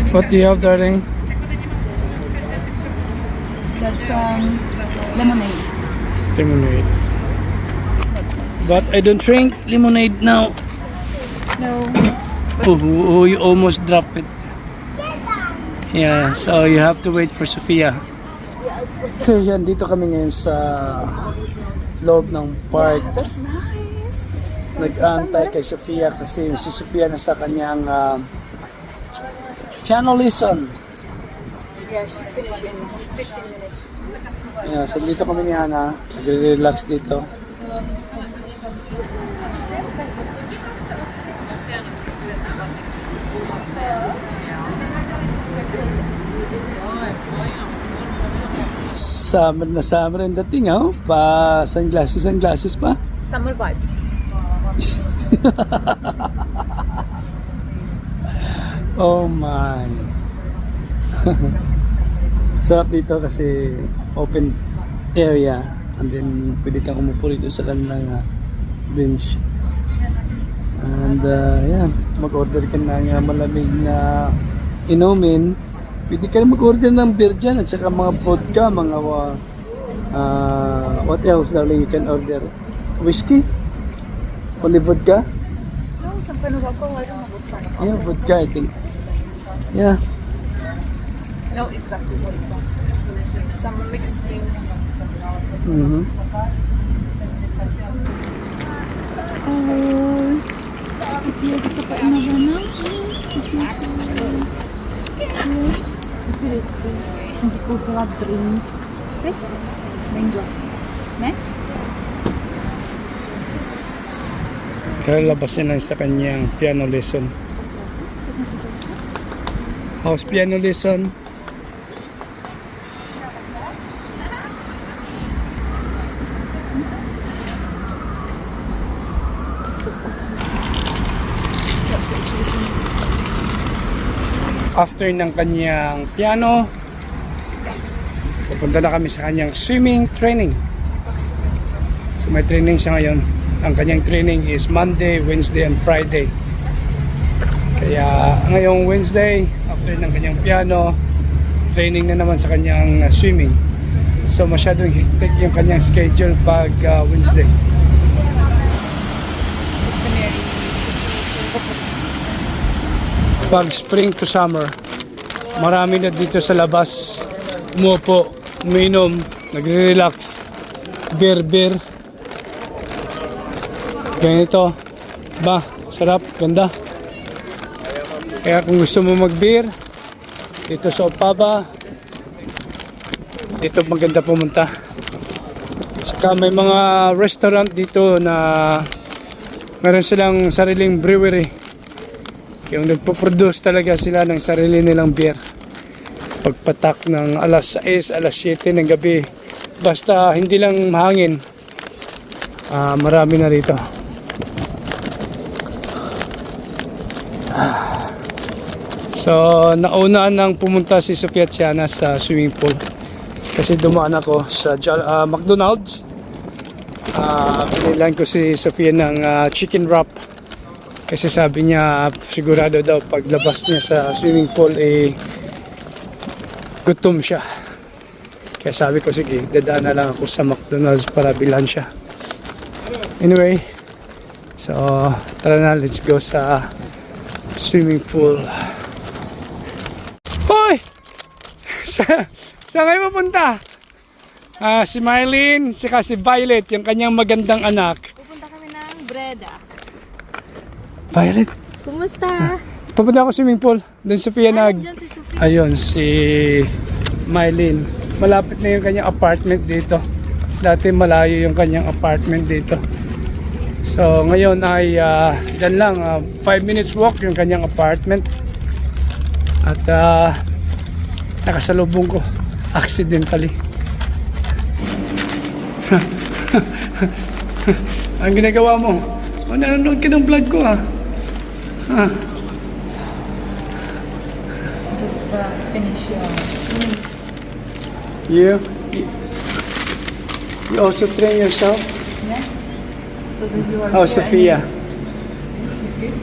What do you have, darling? That's lemonade. Lemonade. But I don't drink lemonade now. No. Oh, you almost dropped it. Yeah, so you have to wait for Sofia. Okay, yan, dito kami ngayon sa loob ng park. That's nice. Nag-aantay kay Sofia kasi si Sofia nasa kanyang piano lesson. Yeah, she's finishing in 15 minutes. Yeah, so dito kami ni Hana. Nag-relax dito. Summer ang dating, oh. Pa sunglasses pa. Summer vibes. Oh my. Sarap dito kasi open area and then pwede kang umupo dito sa kanilang bench. And yan, mag-order ka ng malamig na inumin. Pwede ka mag-order ng beer dyan at saka mga vodka, mga what else darling you can order? Whiskey? Only vodka? No, some kind of alcohol. I don't know what kind of alcohol. Yeah, vodka I think. Yeah. I know exactly what it was. Some mixed drink. Mm-hmm. Isang kultura drink. Mango. Ne? Kalabas niya lang sa kanyang piano lesson. How's piano lesson? After ng kanyang piano, pupunta na kami sa kanyang swimming training. So may training siya ngayon. Ang kanyang training is Monday, Wednesday, and Friday. Kaya ngayong Wednesday, after ng kanyang piano, training na naman sa kanyang swimming. So masyadong hectic yung kanyang schedule pag Wednesday. Pag spring to summer, marami na dito sa labas umupo, uminom, nagre-relax, beer. Ganito ba, sarap, ganda. Kaya kung gusto mo mag-beer dito sa Opava, dito maganda pumunta. Saka may mga restaurant dito na meron silang sariling brewery. Yung nagpo-produce talaga sila ng sarili nilang beer. Pagpatak ng alas 6, alas 7 ng gabi, basta hindi lang mahangin, marami na rito. So, naunaan nang pumunta si Sofia Tiana sa swimming pool. Kasi dumaan ako sa McDonald's. Pinilan ko si Sofia ng chicken wrap. Kasi sabi niya, sigurado daw paglabas niya sa swimming pool, gutom siya. Kaya sabi ko, sige, dadaan na lang ako sa McDonald's para bilhan siya. Anyway, so, tara na, let's go sa swimming pool. Hoy! Saan kayo mapunta? Si Mylene, saka si Violet, yung kanyang magandang anak. Pupunta kami ng Breda. Violet, Kumusta? papunta ako swimming pool. Doon Sofia Diyan si Sophie. Ayun, si Mylene. Malapit na yung kanyang apartment dito. Dati malayo yung kanyang apartment dito. So ngayon ay dyan lang, 5 minutes walk yung kanyang apartment. At nakasalubong ko accidentally. Ang ginagawa mo? Nanonood ka ng vlog ko Just finish your swimming. You also train yourself? Yeah. So that you are Oh, Sophia. She's good.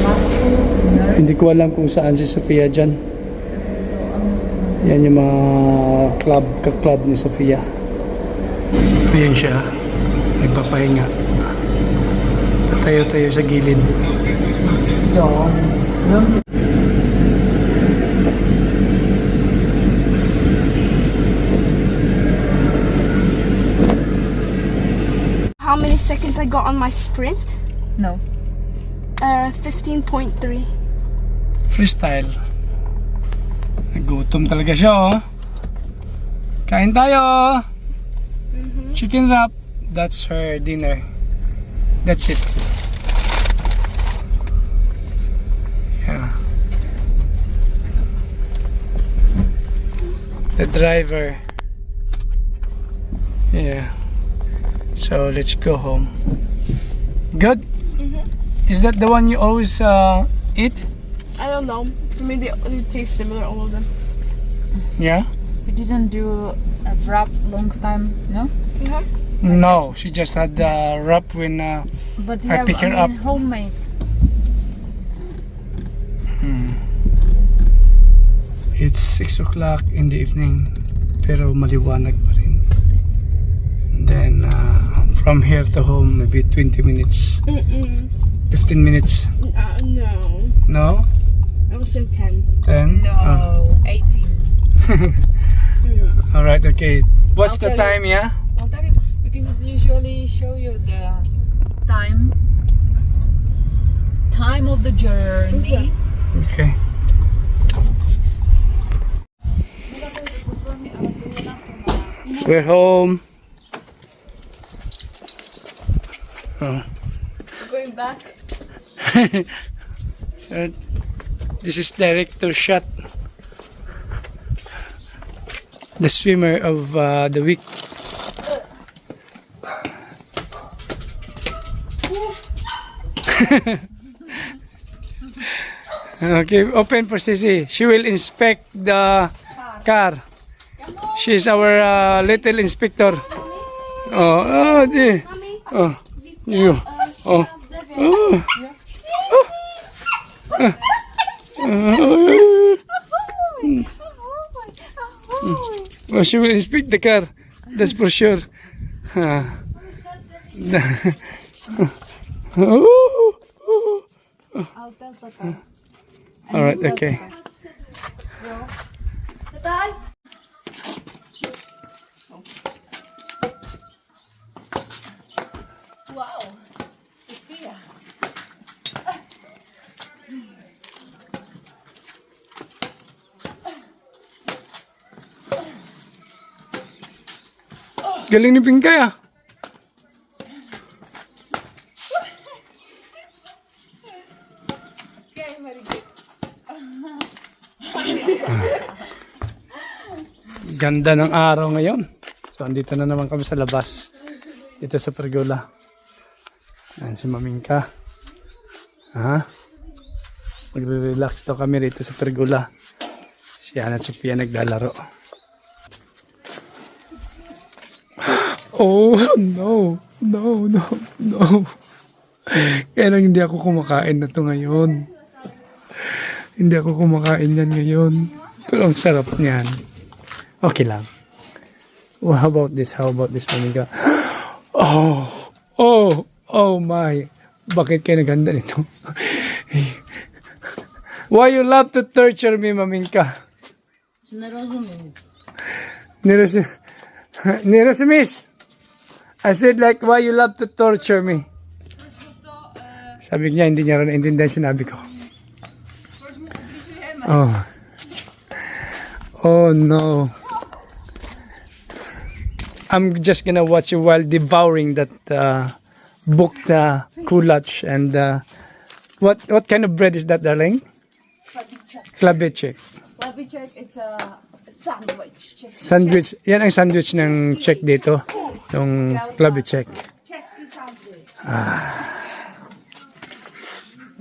Muscles, nerves. Hindi ko alam kung saan si Sofia dyan. Yan yung mga ka-club ni Sofia. Ayan siya. Nagpapahinga. Patayo-tayo sa gilid. How many seconds I got on my sprint? No. 15.3. Freestyle. Nagutom talaga siya, oh. Kain tayo. Chicken wrap. That's her dinner. That's it. Yeah. The driver. Yeah. So let's go home. Good? Is that the one you always eat? I don't know. Maybe they taste similar, all of them. Yeah? We didn't do a wrap long time, no? No, she just had the wrap when But I pick her up. homemade. It's 6 o'clock in the evening, pero maliwanag pa rin. And then from here to home, maybe 20 minutes, 15 minutes. No. No? I would say 10. 10? No, 18. All right, okay. What's I'll the tell time, yeah? I'll tell you because it's usually show you the time of the journey. Okay. We're home. Oh. Going back. This is director shot. The swimmer of the week. Okay, open for Sisi. She will inspect the car. She's our little inspector. Oh, dear. Oh, you. Oh. Oh. Well, she will inspect the car. That's for sure. I'll tell Papa. All right, okay. Wow, Sophia. Galing ni Pinkay ah. Okay, very good. Ganda ng araw ngayon. So, andito na naman kami sa labas. Dito sa pergola. Ayan si Mamingka. Ha? Magre-relax daw kami rito sa pergola. Si Ana at Sophia naglalaro. Oh, no. No, no, no. Kaya lang hindi ako kumakain na to ngayon. Hindi ako kumakain yan ngayon. Pero ang sarap niyan. Okay lang. Well, how about this? How about this, Mamingka? Oh, oh, oh my. Bakit kayo naghanda nito? Why you love to torture me, Mamingka? Nirosumis. I said like, why you love to torture me? Sabi niya, hindi niya rin naintindihan sinabi ko. Oh. Oh no. I'm just gonna watch you while devouring that booked kulach and what kind of bread is that, darling? Klabichek. Klabichek, it's a sandwich. Sandwich. Yan ang sandwich ng Czech dito. Yung klabichek. Chesky sandwich.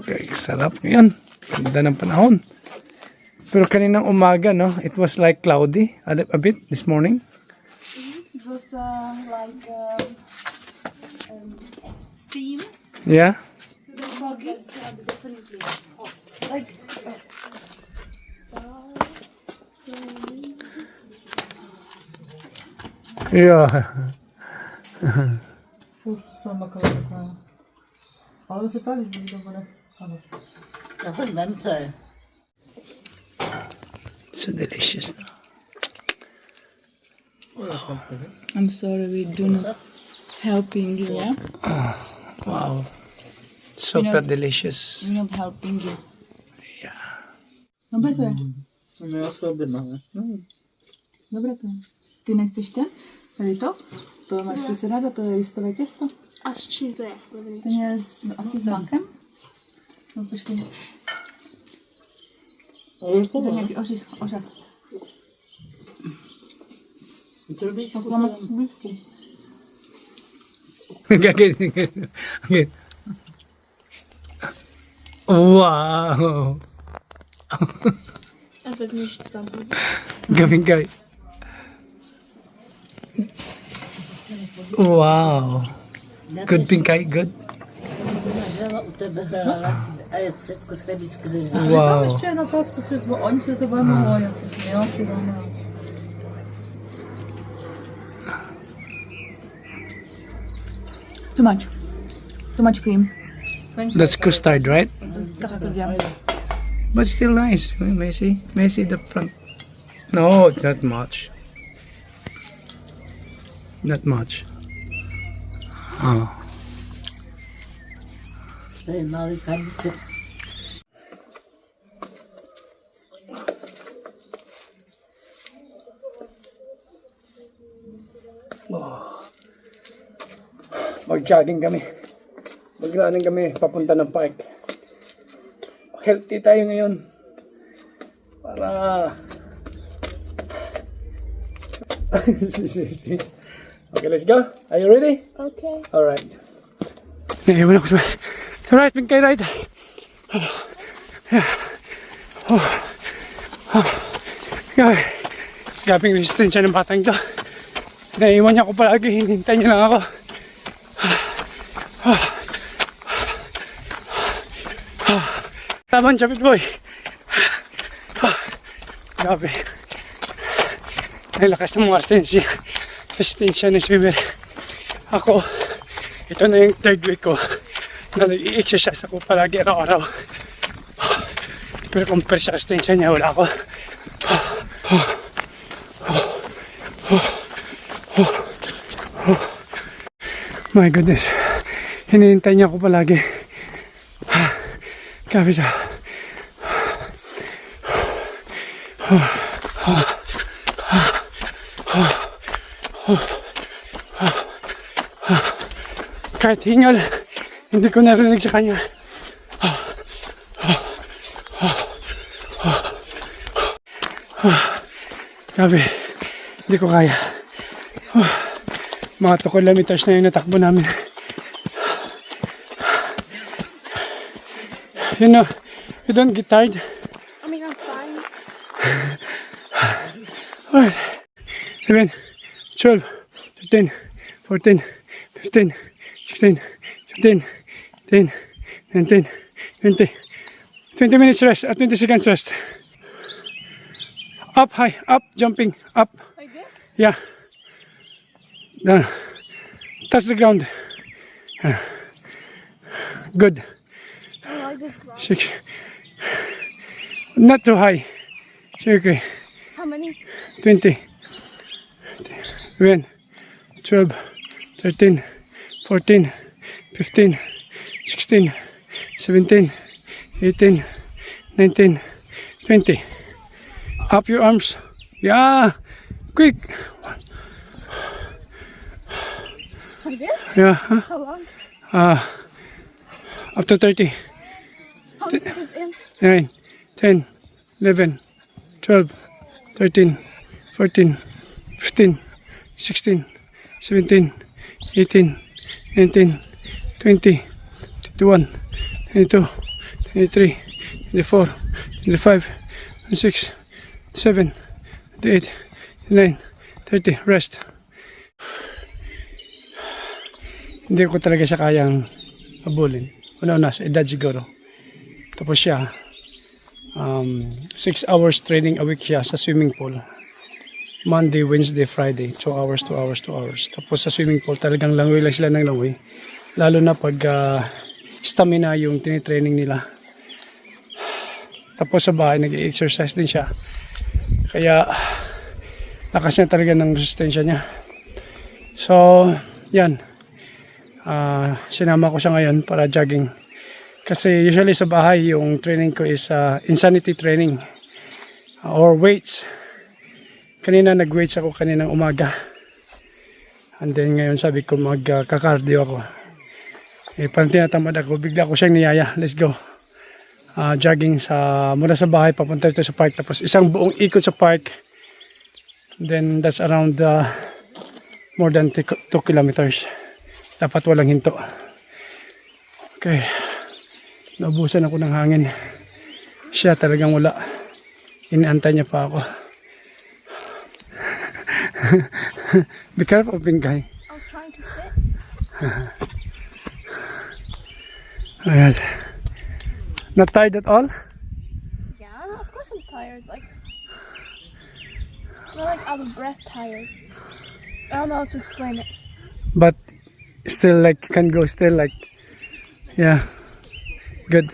Okay, sarap ngayon. Ganda ng panahon. Pero kaninang umaga, no? It was like cloudy a bit this morning. It was like steam. Yeah. So the fog is definitely hot. Like Yeah. Pusa makalala ka. Ano sa tali? Hindi ka ba na? Ano? Ako, nantay. So delicious. I'm sorry, we do not helping you, yeah? Wow. Super delicious. We're not helping you. Yeah. Dobre to je. Ano yung особенно? Dobre to je. Ty nechceš ten? Tady to? To máš přece ráda, to je listové těsto. A s čím to je? Ten je asi s makem. No počkej. To je nějaký ořech. Tak máme v blízku. Again. Wow. A vevnitř to tam bude. Gabingay. Wow. Good pinkay, good. Zažela u tebe a je všetko z chlebičky ze Wow. Ještě na to zkusit, bo oni se to vám mluví. Já si vám Too much cream. That's custard, right? Custard, yeah. But still nice. Messy the front. No, it's not much. Not much. Oh. To je malý kadíček. Mag-jogging kami. Mag-running kami papunta ng park. Healthy tayo ngayon. Para... Okay, let's go. Are you ready? Okay. Alright. Naiwan ako sa right, pinkay right. Yeah. Gabing resistensya ng batang to. Naiwan niya ako palagi, hinintay niya lang ako. Taman, chapit boy. Grabe. Ang lakas ng mga resistensya ng swimmer. Ako, ito na yung third week ko na nag-i-exercise ako palagi araw-araw. Pero compare sa resistensya niya, wala ako. My goodness. Hinihintay niya ako palagi. Grabe siya. Kahit hingal, hindi ko narinig sa kanya. Grabe, hindi ko kaya. Mga 2 kilometers na yung natakbo namin. You know, you don't get tired. I mean, I'm fine. Alright. 11, 12, 13, 14, 15, 16, 17, 18, 19, 20. 20 minutes rest, 20 seconds rest. Up, high, up, jumping, up. Like this? Yeah. Down. Touch the ground. Good. I like this ground. 6. Not too high. Okay. How many? 20. 11, 12, 13, 14, 15, 16, 17, 18, 19, 20. Up your arms. Yeah. Quick. Like this? Yeah. Huh? How long? Up to 30. How many seconds in? 9, 10, 11, 12, 13, 14, 15, 16, 17, 18, 19, 20, 21, 22, 23, 24, 25, 26, 27, 28, 29, 30. Rest. Hindi ko talaga siya kayang habulin. Una-una sa edad siguro. Tapos siya, 6 hours training a week siya sa swimming pool. Monday, Wednesday, Friday, 2 hours, 2 hours, 2 hours. Tapos sa swimming pool, talagang langoy lang sila ng langoy. Lalo na pag stamina yung tinitraining nila. Tapos sa bahay, nag-exercise din siya. Kaya, lakas niya talaga ng resistensya niya. So, yan. Sinama ko siya ngayon para jogging. Kasi usually sa bahay, yung training ko is insanity training. Or weights. Kanina nag-weights ako kaninang umaga. And then ngayon sabi ko magka-cardio ako. Parang tinatamad ako. Bigla ko siyang niyaya. Let's go. Jogging mula sa bahay papunta dito sa park. Tapos isang buong ikot sa park. Then that's around more than 2 kilometers. Dapat walang hinto. Okay. Naubusan ako ng hangin. Siya talagang wala. Inaantay niya pa ako. Be careful, Bingay. I was trying to sit. Alright. Not tired at all? Yeah, of course I'm tired. I'm like out of breath tired. I don't know how to explain it. But still can go still yeah. Good.